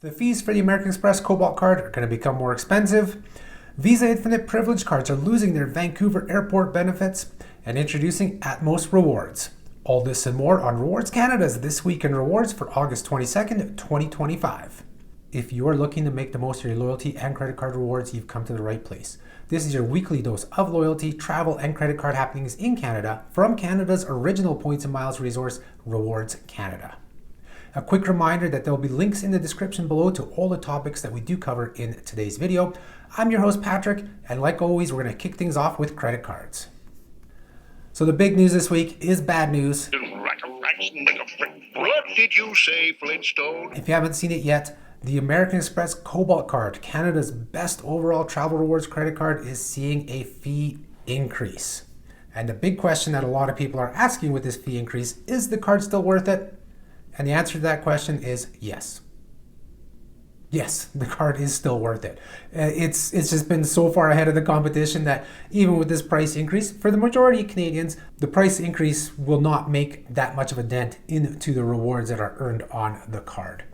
The fees for the American Express Cobalt Card are going to become more expensive. Visa Infinite Privilege cards are losing their Vancouver Airport benefits, and introducing Atmos Rewards. All this and more on Rewards Canada's This Week in Rewards for August 22nd, 2025. If you are looking to make the most of your loyalty and credit card rewards, you've come to the right place. This is your weekly dose of loyalty, travel, and credit card happenings in Canada from Canada's original points and miles resource, Rewards Canada. A quick reminder that there will be links in the description below to all the topics that we do cover in today's video. I'm your host, Patrick, and like always, we're going to kick things off with credit cards. So the big news this week is bad news. What did you say, Flintstone? If you haven't seen it yet, the American Express Cobalt Card, Canada's best overall travel rewards credit card, is seeing a fee increase. And the big question that a lot of people are asking with this fee increase, is the card still worth it? And the answer to that question is yes. Yes, the card is still worth it. It's just been so far ahead of the competition that even with this price increase, for the majority of Canadians, the price increase will not make that much of a dent into the rewards that are earned on the card.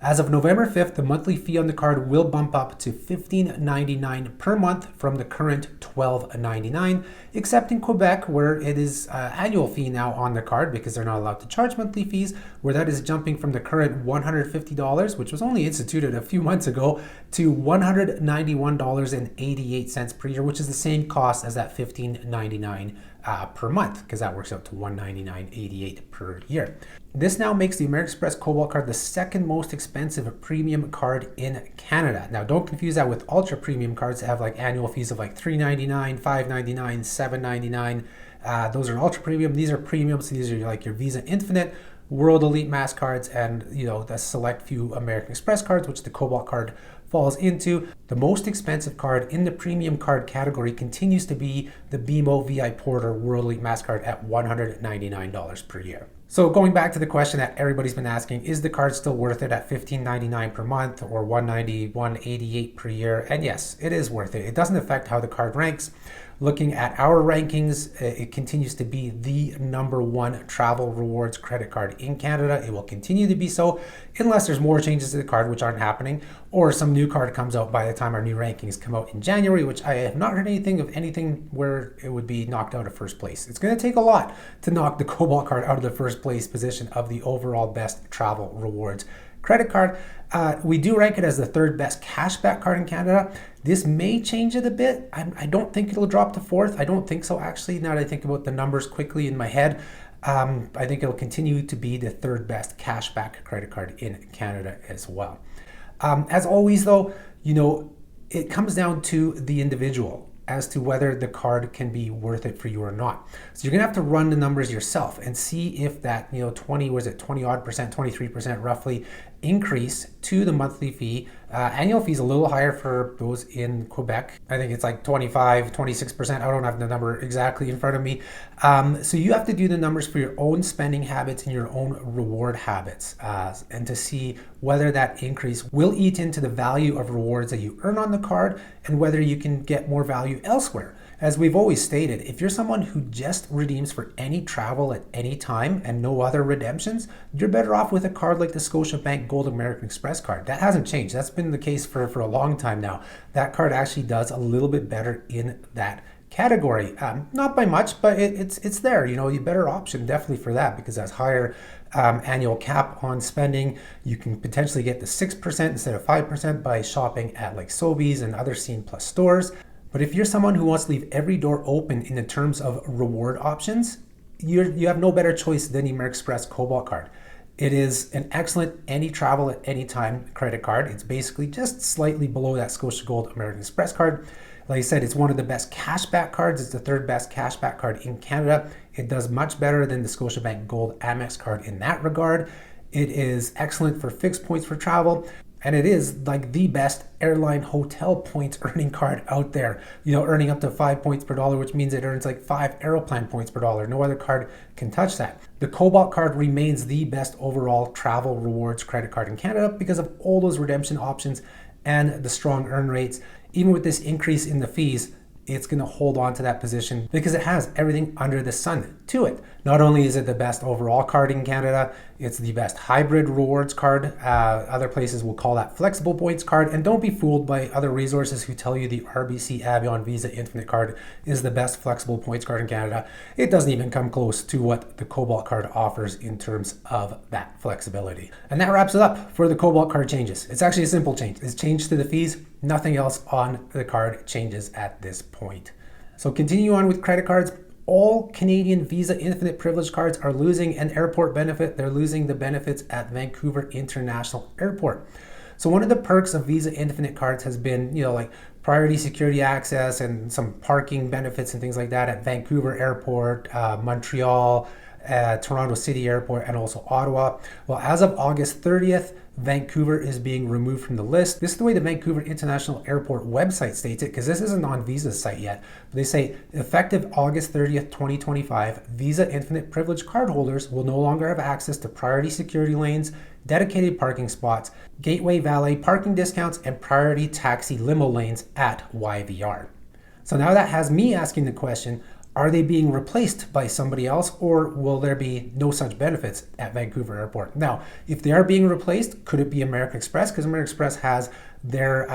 As of November 5th, the monthly fee on the card will bump up to $15.99 per month from the current $12.99, except in Quebec, where it is annual fee now on the card because they're not allowed to charge monthly fees, where that is jumping from the current $150, which was only instituted a few months ago, to $191.88 per year, which is the same cost as that $15.99 per month, because that works out to $199.88 per year. This now makes the American Express Cobalt Card the second most expensive premium card in Canada. Now, don't confuse that with ultra premium cards that have like annual fees of like $3.99, $5.99, $7.99. Those are ultra premium. These are premiums. So these are like your Visa Infinite, World Elite Mass cards, and the select few American Express cards, which the Cobalt Card falls into. The most expensive card in the premium card category continues to be the BMO VI Porter World Elite Mass card at $199 per year. So going back to the question that everybody's been asking, is the card still worth it at $15.99 per month or $191.88 per year? And yes, it is worth it. It doesn't affect how the card ranks. Looking at our rankings, it continues to be the number one travel rewards credit card in Canada. It will continue to be so unless there's more changes to the card, which aren't happening, or some new card comes out by the time our new rankings come out in January, which I have not heard anything where it would be knocked out of first place. It's going to take a lot to knock the Cobalt Card out of the first place position of the overall best travel rewards credit card. We do rank it as the third best cashback card in Canada. This may change it a bit. I don't think it'll drop to fourth. I don't think so, actually, now that I think about the numbers quickly in my head. I think it'll continue to be the third best cashback credit card in Canada as well. As always, though, it comes down to the individual as to whether the card can be worth it for you or not. So you're gonna have to run the numbers yourself and see if that 20 odd percent, 23% roughly increase to the monthly fee. Annual fee is a little higher for those in Quebec. I think it's like 25, 26%. I don't have the number exactly in front of me. So you have to do the numbers for your own spending habits and your own reward habits, and to see whether that increase will eat into the value of rewards that you earn on the card and whether you can get more value elsewhere. As we've always stated, if you're someone who just redeems for any travel at any time and no other redemptions, you're better off with a card like the Scotiabank Gold American Express card. That hasn't changed. That's been the case for a long time now. That card actually does a little bit better in that category. Not by much, but it's there. You better option definitely for that because that's higher annual cap on spending. You can potentially get the 6% instead of 5% by shopping at like Sobeys and other sceneplus stores. But if you're someone who wants to leave every door open in the terms of reward options, you have no better choice than the American Express Cobalt Card. It is an excellent any travel at any time credit card. It's basically just slightly below that Scotia Gold American Express card. Like I said, it's one of the best cashback cards. It's the third best cashback card in Canada. It does much better than the Scotiabank Gold Amex card in that regard. It is excellent for fixed points for travel. And it is like the best airline hotel points earning card out there. Earning up to 5 points per dollar, which means it earns like 5 Aeroplan points per dollar. No other card can touch that. The Cobalt Card remains the best overall travel rewards credit card in Canada because of all those redemption options and the strong earn rates. Even with this increase in the fees, it's going to hold on to that position because it has everything under the sun to it. Not only is it the best overall card in Canada, it's the best hybrid rewards card. Other places will call that flexible points card. And don't be fooled by other resources who tell you the RBC Avion Visa Infinite card is the best flexible points card in Canada. It doesn't even come close to what the Cobalt card offers in terms of that flexibility. And that wraps it up for the Cobalt card changes. It's actually a simple change. It's changed to the fees. Nothing else on the card changes at this point. So continue on with credit cards. All Canadian Visa Infinite Privilege cards are losing an airport benefit. They're losing the benefits at Vancouver International Airport. So one of the perks of Visa Infinite cards has been, like priority security access and some parking benefits and things like that at Vancouver Airport, Montreal, Toronto City Airport, and also Ottawa. Well, as of August 30th, Vancouver is being removed from the list. This is the way the Vancouver International Airport website states it, because this isn't on Visa's site yet. But they say, effective August 30th, 2025, Visa Infinite Privilege cardholders will no longer have access to priority security lanes, dedicated parking spots, gateway valet parking discounts, and priority taxi limo lanes at YVR. So now that has me asking the question, are they being replaced by somebody else, or will there be no such benefits at Vancouver Airport? Now, if they are being replaced, could it be American Express? Because American Express has their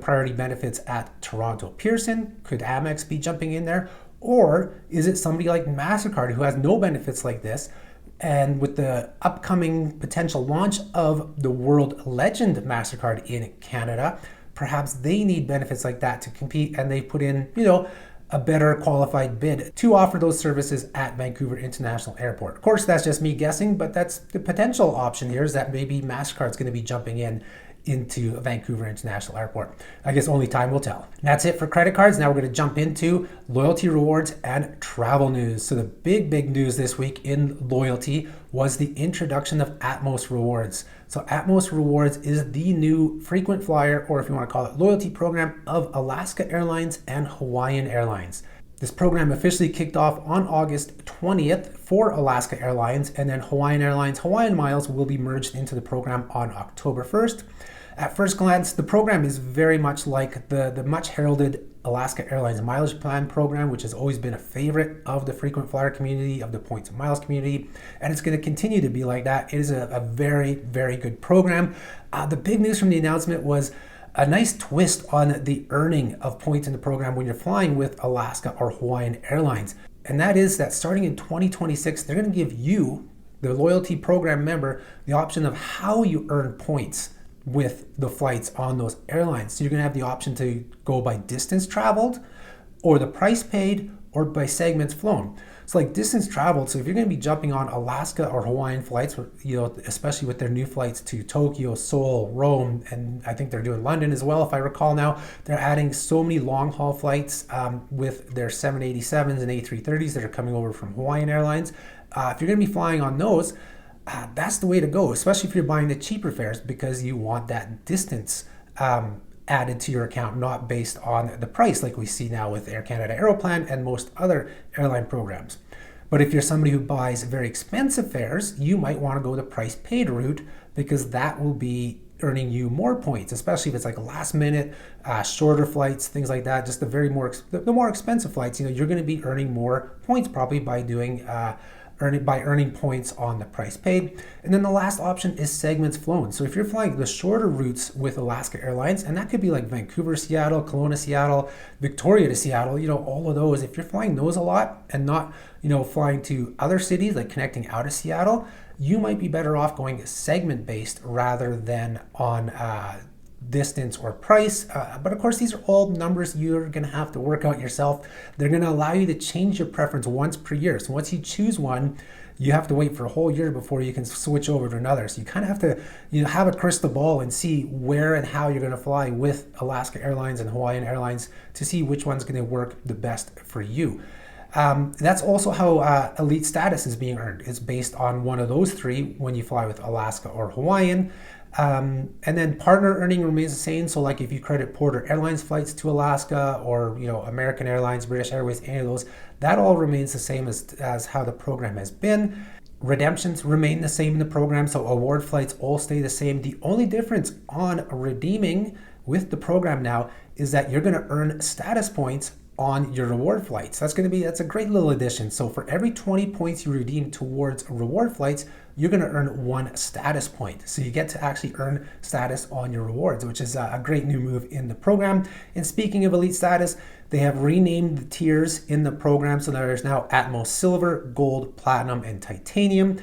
priority benefits at Toronto Pearson. Could Amex be jumping in there? Or is it somebody like MasterCard who has no benefits like this? And with the upcoming potential launch of the World Legend MasterCard in Canada, perhaps they need benefits like that to compete, and they put in, a better qualified bid to offer those services at Vancouver International Airport. Of course, that's just me guessing, but that's the potential option here, is that maybe MasterCard's going to be jumping into Vancouver International Airport. I guess only time will tell. And that's it for credit cards. Now we're going to jump into loyalty rewards and travel news. So the big news this week in loyalty was the introduction of Atmos Rewards. So Atmos Rewards is the new frequent flyer, or if you want to call it loyalty program, of Alaska Airlines and Hawaiian Airlines. This program officially kicked off on August 20th for Alaska Airlines, and then Hawaiian Airlines Hawaiian Miles will be merged into the program on October 1st. At first glance, the program is very much like the much heralded Alaska Airlines Mileage Plan program, which has always been a favorite of the frequent flyer community, of the points and miles community, and it's going to continue to be like that. It is a very good program. The big news from the announcement was a nice twist on the earning of points in the program when you're flying with Alaska or Hawaiian Airlines. And that is that starting in 2026, they're going to give you, the loyalty program member, the option of how you earn points with the flights on those airlines. So you're going to have the option to go by distance traveled, or the price paid, or by segments flown. So like distance traveled, so if you're going to be jumping on Alaska or Hawaiian flights, especially with their new flights to Tokyo, Seoul, Rome, and I think they're doing London as well, if I recall now, they're adding so many long haul flights with their 787s and A330s that are coming over from Hawaiian Airlines. If you're going to be flying on those, that's the way to go, especially if you're buying the cheaper fares, because you want that distance added to your account, not based on the price like we see now with Air Canada Aeroplan and most other airline programs. But if you're somebody who buys very expensive fares, you might want to go the price paid route, because that will be earning you more points, especially if it's like last minute, shorter flights, things like that. Just the more expensive flights, you're going to be earning more points probably by doing earning points on the price paid. And then the last option is segments flown. So if you're flying the shorter routes with Alaska Airlines, and that could be like Vancouver, Seattle, Kelowna, Seattle, Victoria to Seattle, all of those, if you're flying those a lot and not, flying to other cities, like connecting out of Seattle, you might be better off going segment based rather than on distance or price. But of course, these are all numbers you're going to have to work out yourself. They're going to allow you to change your preference once per year. So once you choose one, you have to wait for a whole year before you can switch over to another. So you kind of have to have a crystal ball and see where and how you're going to fly with Alaska Airlines and Hawaiian Airlines to see which one's going to work the best for you. That's also how elite status is being earned. It's based on one of those three when you fly with Alaska or Hawaiian. And then partner earning remains the same. So like if you credit Porter Airlines flights to Alaska, or American Airlines, British Airways, any of those, that all remains the same as how the program has been. Redemptions remain the same in the program, so award flights all stay the same. The only difference on redeeming with the program now is that you're going to earn status points on your reward flights. That's a great little addition. So for every 20 points you redeem towards reward flights, you're going to earn 1 status point. So you get to actually earn status on your rewards, which is a great new move in the program. And speaking of elite status, they have renamed the tiers in the program. So there's now Atmos Silver, Gold, Platinum, and Titanium.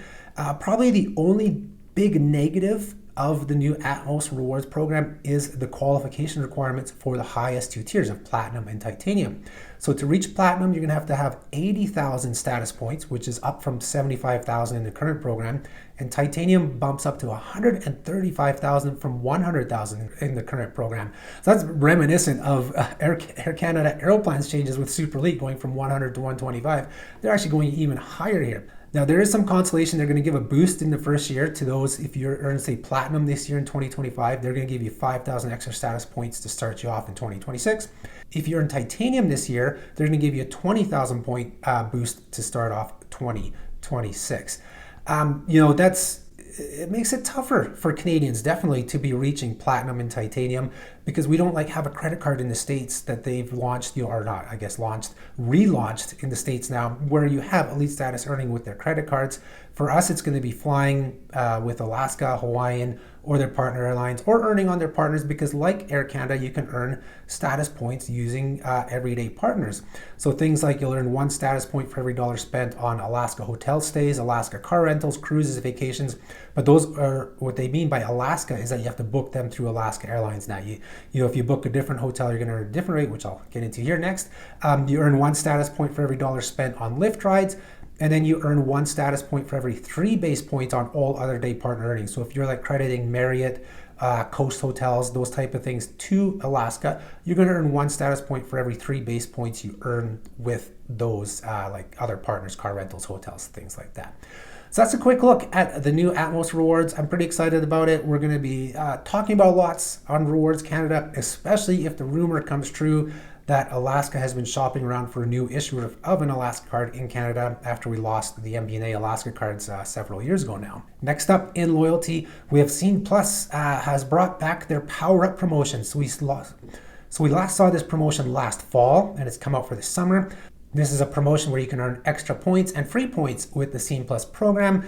Probably the only big negative of the new Atmos Rewards program is the qualification requirements for the highest 2 tiers of Platinum and Titanium. So to reach Platinum, you're going to have 80,000 status points, which is up from 75,000 in the current program. And Titanium bumps up to 135,000 from 100,000 in the current program. So that's reminiscent of Air Canada Aeroplan's changes with Super Elite going from 100 to 125. They're actually going even higher here. Now, there is some consolation. They're going to give a boost in the first year to those. If you earn, say, Platinum this year in 2025, they're going to give you 5,000 extra status points to start you off in 2026. If you earn Titanium this year, they're going to give you a 20,000 point boost to start off 2026. It makes it tougher for Canadians, definitely, to be reaching Platinum and Titanium, because we don't have a credit card in the States that they've launched, relaunched in the States now, where you have elite status earning with their credit cards. For us, it's going to be flying with Alaska, Hawaiian, or their partner airlines, or earning on their partners, because like Air Canada, you can earn status points using everyday partners. So things like you'll earn 1 status point for every $1 spent on Alaska hotel stays, Alaska car rentals, cruises, vacations. But those are, what they mean by Alaska is that you have to book them through Alaska Airlines now. If you book a different hotel, you're going to earn a different rate, which I'll get into here next. You earn 1 status point for every $1 spent on Lyft rides. And then you earn 1 status point for every 3 base points on all other day partner earnings. So if you're crediting Marriott, Coast Hotels, those type of things to Alaska, you're going to earn 1 status point for every 3 base points you earn with those other partners, car rentals, hotels, things like that. So that's a quick look at the new Atmos Rewards. I'm pretty excited about it. We're going to be talking about lots on Rewards Canada, especially if the rumor comes true that Alaska has been shopping around for a new issue of an Alaska card in Canada after we lost the MBNA Alaska cards several years ago now. Next up in loyalty, we have sceneplus has brought back their Power Up promotion. So we last saw this promotion last fall, and it's come out for the summer. This is a promotion where you can earn extra points and free points with the sceneplus program.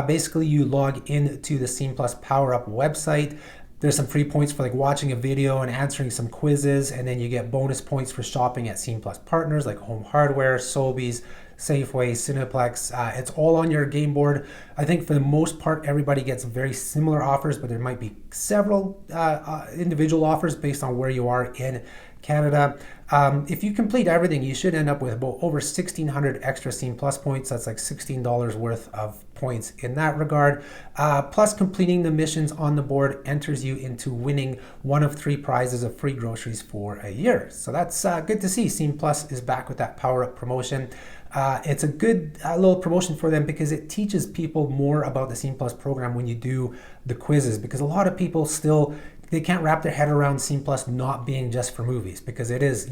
Basically, you log into the sceneplus Power Up website. There's some free points for watching a video and answering some quizzes, and then you get bonus points for shopping at sceneplus partners like Home Hardware, Sobeys, Safeway, Cineplex. It's all on your game board. I think for the most part, everybody gets very similar offers, but there might be several individual offers based on where you are in Canada. If you complete everything, you should end up with about over 1,600 extra sceneplus points. That's $16 worth of points in that regard. Plus, completing the missions on the board enters you into winning one of 3 prizes of free groceries for a year. So that's good to see. sceneplus is back with that Power Up promotion. It's a good little promotion for them because it teaches people more about the sceneplus program when you do the quizzes, because a lot of people still they can't wrap their head around sceneplus not being just for movies, because it is,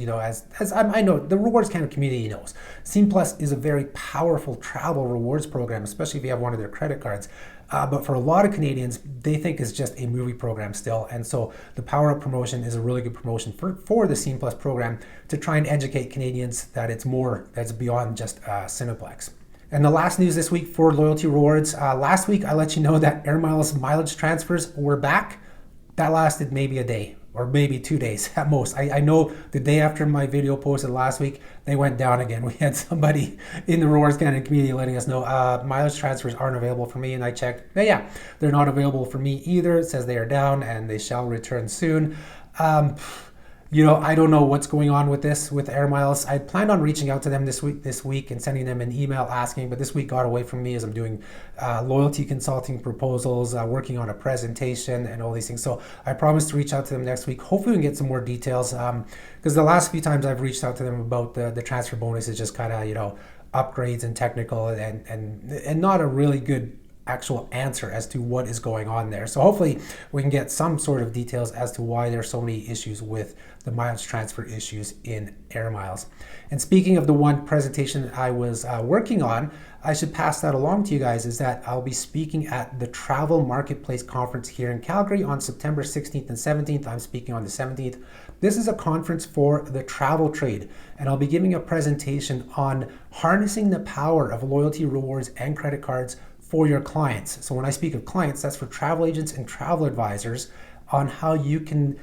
as I know, the Rewards Canada community knows, sceneplus is a very powerful travel rewards program, especially if you have one of their credit cards. But for a lot of Canadians, they think it's just a movie program still. And so the Power Up promotion is a really good promotion for the sceneplus program to try and educate Canadians that it's more, that's beyond just Cineplex. And the last news this week for loyalty rewards, last week I let you know that Air Miles mileage transfers were back. That lasted maybe a day or maybe 2 days at most. I know the day after my video posted last week, they went down again. We had somebody in the Rewards Canada community letting us know mileage transfers aren't available for me. And I checked, yeah, they're not available for me either. It says they are down and they shall return soon. I don't know what's going on with this with Air Miles. I planned on reaching out to them this week and sending them an email asking, but this week got away from me as I'm doing loyalty consulting proposals, working on a presentation and all these things. So I promised to reach out to them next week. Hopefully we can get some more details, because the last few times I've reached out to them about the transfer bonus is just kind of, upgrades and technical and not a really good actual answer as to what is going on there. So hopefully we can get some sort of details as to why there's so many issues with the mileage transfer issues in Air Miles. And speaking of the one presentation that I was working on, I should pass that along to you guys, is that I'll be speaking at the Travel Marketplace Conference here in Calgary on September 16th and 17th. I'm speaking on the 17th. This is a conference for the travel trade, and I'll be giving a presentation on harnessing the power of loyalty rewards and credit cards for your clients. So when I speak of clients, that's for travel agents and travel advisors, on how you can,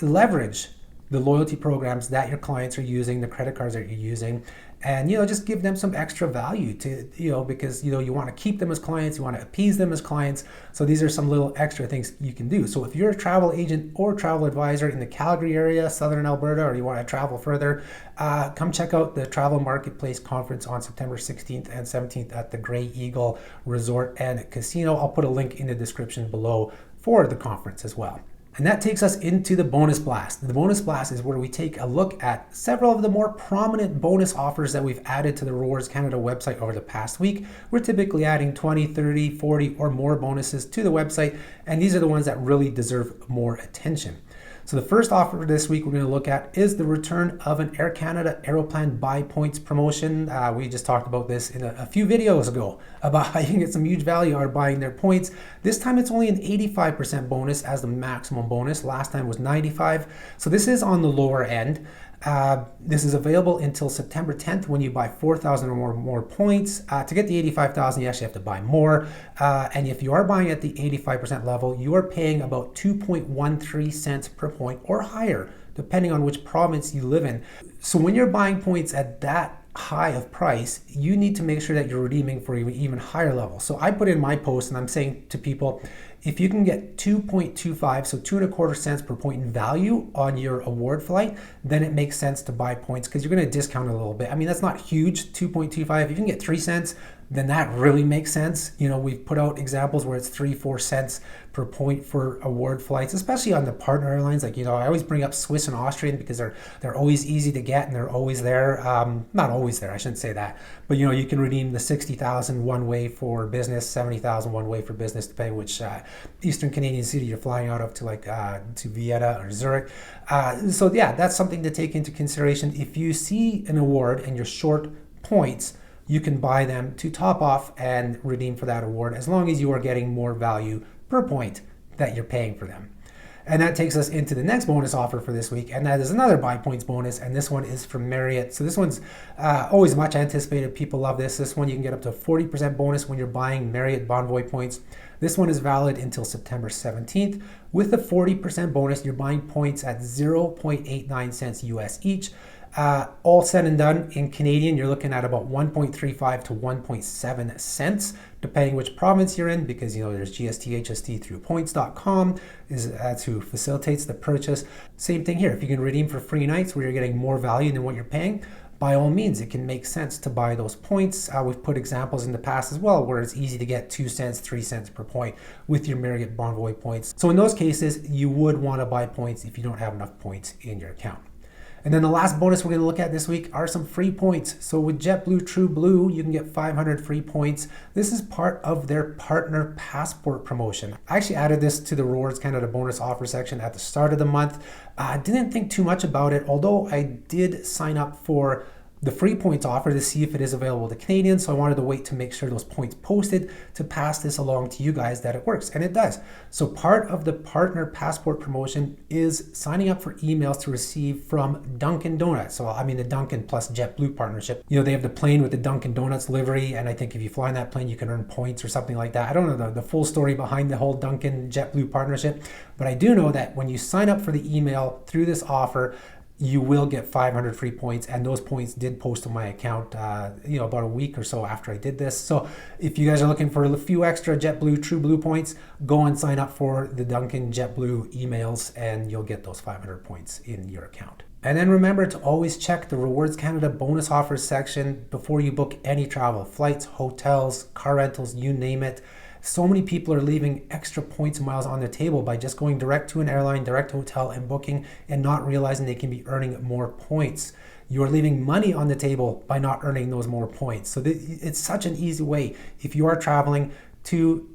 leverage the loyalty programs that your clients are using, the credit cards that you're using, and just give them some extra value to, because you want to keep them as clients, you want to appease them as clients. So these are some little extra things you can do. So if you're a travel agent or travel advisor in the Calgary area, Southern Alberta, or you want to travel further, come check out the Travel Marketplace Conference on September 16th and 17th at the Grey Eagle Resort and Casino. I'll put a link in the description below for the conference as well. And that takes us into the bonus blast. The bonus blast is where we take a look at several of the more prominent bonus offers that we've added to the Rewards Canada website over the past week. We're typically adding 20, 30, 40 or more bonuses to the website, and these are the ones that really deserve more attention. So the first offer this week we're going to look at is the return of an Air Canada Aeroplan buy points promotion. We just talked about this in a few videos ago about how you can get some huge value out of buying their points. This time it's only an 85% bonus as the maximum bonus. Last time was 95%. So this is on the lower end. This is available until September 10th when you buy 4,000 or more points. To get the 85,000, you actually have to buy more. And if you are buying at the 85% level, you are paying about 2.13 cents per point or higher, depending on which province you live in. So when you're buying points at that high of price, you need to make sure that you're redeeming for even higher level. So I put in my post and I'm saying to people, if you can get 2.25, so 2.25 cents per point in value on your award flight, then it makes sense to buy points because you're going to discount a little bit. I mean, that's not huge, 2.25. If you can get 3 cents, then that really makes sense. We've put out examples where it's 3-4 cents per point for award flights, especially on the partner airlines. Like, I always bring up Swiss and Austrian because they're always easy to get and they're always there. Not always there, I shouldn't say that. But, you can redeem the 60,000 one way for business, 70,000 one way for business, depending which Eastern Canadian city you're flying out of to Vienna or Zurich. So yeah, that's something to take into consideration. If you see an award and you're short points, you can buy them to top off and redeem for that award as long as you are getting more value per point that you're paying for them. And that takes us into the next bonus offer for this week, and that is another buy points bonus, and this one is from Marriott. So this one's always much anticipated. People love this. This one you can get up to a 40% bonus when you're buying Marriott Bonvoy points. This one is valid until September 17th. With the 40% bonus, you're buying points at 0.89 cents US each. All said and done in Canadian, you're looking at about 1.35 to 1.7 cents, depending which province you're in, because there's GST, HST through points.com that's who facilitates the purchase. Same thing here. If you can redeem for free nights where you're getting more value than what you're paying, by all means, it can make sense to buy those points. We've put examples in the past as well where it's easy to get 2 cents, 3 cents per point with your Marriott Bonvoy points. So in those cases, you would want to buy points if you don't have enough points in your account. And then the last bonus we're going to look at this week are some free points. So with JetBlue TrueBlue, you can get 500 free points. This is part of their partner passport promotion. I actually added this to the Rewards Canada bonus offer section at the start of the month. I didn't think too much about it, although I did sign up for the free points offer to see if it is available to Canadians. So I wanted to wait to make sure those points posted to pass this along to you guys that it works, and it does. So part of the partner passport promotion is signing up for emails to receive from Dunkin' Donuts. So I mean the Dunkin' plus JetBlue partnership. They have the plane with the Dunkin' Donuts livery, and I think if you fly in that plane, you can earn points or something like that. I don't know the full story behind the whole Dunkin' JetBlue partnership, but I do know that when you sign up for the email through this offer, you will get 500 free points, and those points did post to my account about a week or so after I did this. So if you guys are looking for a few extra JetBlue TrueBlue points, go and sign up for the Dunkin' JetBlue emails and you'll get those 500 points in your account. And then remember to always check the Rewards Canada bonus offers section before you book any travel, flights, hotels, car rentals, you name it. So many people are leaving extra points and miles on the table by just going direct to an airline, direct hotel and booking and not realizing they can be earning more points. You are leaving money on the table by not earning those more points. So it's such an easy way, if you are traveling, to,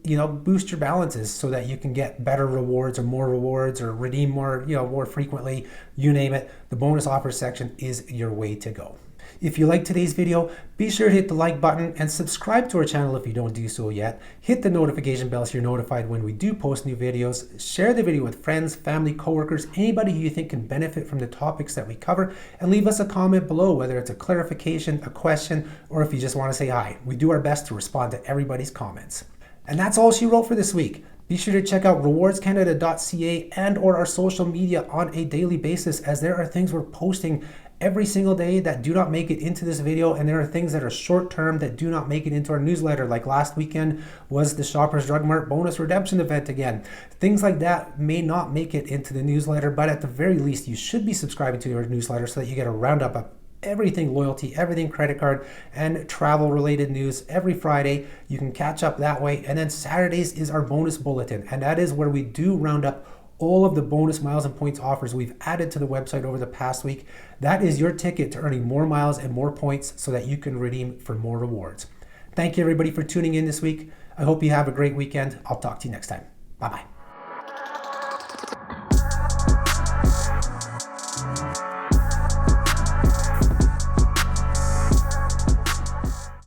boost your balances so that you can get better rewards or more rewards or redeem more, more frequently, you name it. The bonus offers section is your way to go. If you like today's video, be sure to hit the like button and subscribe to our channel if you don't do so yet. Hit the notification bell so you're notified when we do post new videos. Share the video with friends, family, coworkers, anybody who you think can benefit from the topics that we cover, and leave us a comment below, whether it's a clarification, a question, or if you just want to say hi. We do our best to respond to everybody's comments. And that's all she wrote for this week. Be sure to check out rewardscanada.ca and or our social media on a daily basis, as there are things we're posting every single day that do not make it into this video, and there are things that are short term that do not make it into our newsletter. Like last weekend was the Shoppers Drug Mart bonus redemption event again. Things like that may not make it into the newsletter, but at the very least you should be subscribing to our newsletter so that you get a roundup of everything loyalty, everything credit card and travel related news every Friday. You can catch up that way. And then Saturdays is our bonus bulletin, and that is where we do round up all of the bonus miles and points offers we've added to the website over the past week. That is your ticket to earning more miles and more points so that you can redeem for more rewards. Thank you everybody for tuning in this week. I hope you have a great weekend. I'll talk to you next time. Bye-bye.